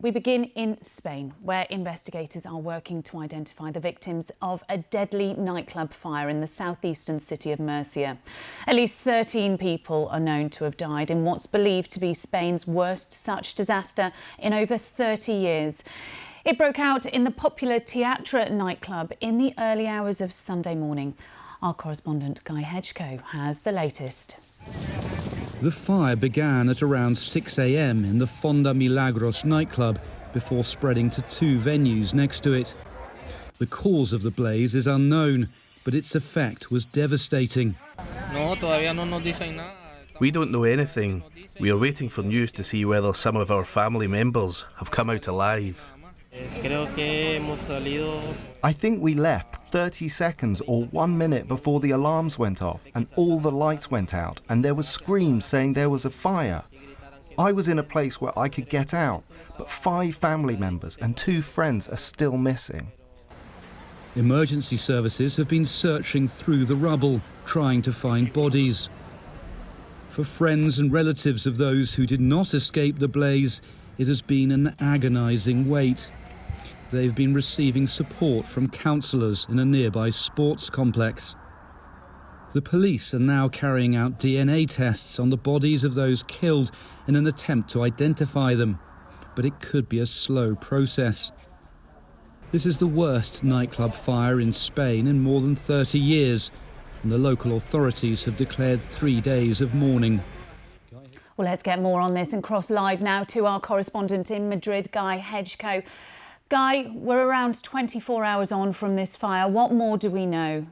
We begin in Spain, where investigators are working to identify the victims of a deadly nightclub fire in the southeastern city of Murcia. At least 13 people are known to have died in what's believed to be Spain's worst such disaster in over 30 years. It broke out in the popular Teatre nightclub in the early hours of Sunday morning. Our correspondent Guy Hedgecoe has the latest. The fire began at around 6 a.m. in the Fonda Milagros nightclub before spreading to two venues next to it. The cause of the blaze is unknown, but its effect was devastating. We don't know anything. We are waiting for news to see whether some of our family members have come out alive. I think we left 30 seconds or 1 minute before the alarms went off and all the lights went out and there were screams saying there was a fire. I was in a place where I could get out, but 5 family members and 2 friends are still missing. Emergency services have been searching through the rubble, trying to find bodies. For friends and relatives of those who did not escape the blaze, it has been an agonising wait. They've been receiving support from counsellors in a nearby sports complex. The police are now carrying out DNA tests on the bodies of those killed in an attempt to identify them, but it could be a slow process. This is the worst nightclub fire in Spain in more than 30 years, and the local authorities have declared 3 days of mourning. Well, let's get more on this and cross live now to our correspondent in Madrid, Guy Hedgecoe. Guy, we're around 24 hours on from this fire. What more do we know?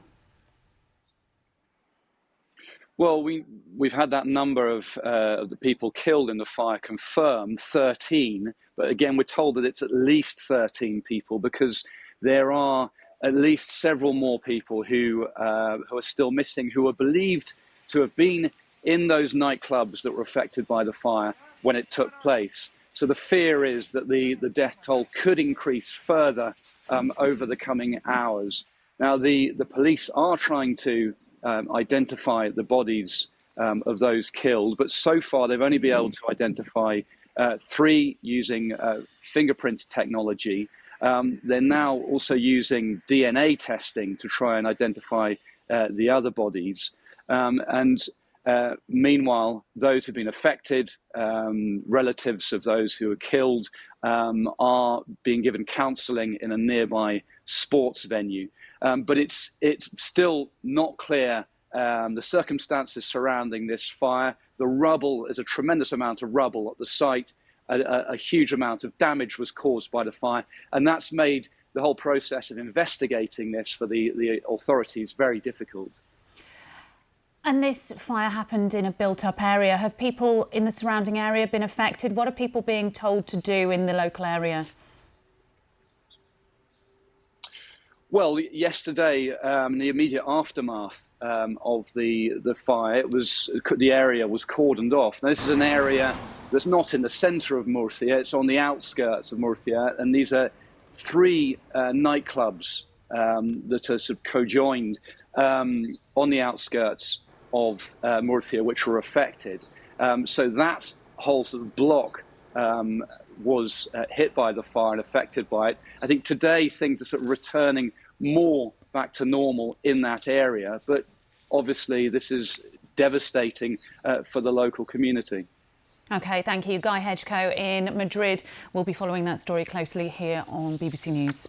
Well, we've had that number of the people killed in the fire confirmed, 13. But again, we're told that it's at least 13 people because there are at least several more people who are still missing, who are believed to have been in those nightclubs that were affected by the fire when it took place. So the fear is that the death toll could increase further over the coming hours. Now, the police are trying to identify the bodies of those killed, but so far they've only been able to identify 3 using fingerprint technology. They're now also using DNA testing to try and identify the other bodies. Meanwhile, those who've been affected, relatives of those who were killed, are being given counselling in a nearby sports venue. But it's still not clear the circumstances surrounding this fire. The rubble is a tremendous amount of rubble at the site. A huge amount of damage was caused by the fire, and that's made the whole process of investigating this for the authorities very difficult. And this fire happened in a built-up area. Have people in the surrounding area been affected? What are people being told to do in the local area? Well, yesterday, in the immediate aftermath of the fire, the area was cordoned off. Now, this is an area that's not in the centre of Murcia; it's on the outskirts of Murcia, and these are 3 nightclubs that are sort of co-joined on the outskirts of Murcia, which were affected. So that whole sort of block was hit by the fire and affected by it. I think today things are sort of returning more back to normal in that area, but obviously this is devastating for the local community. OK, thank you. Guy Hedgecoe in Madrid. We'll be following that story closely here on BBC News.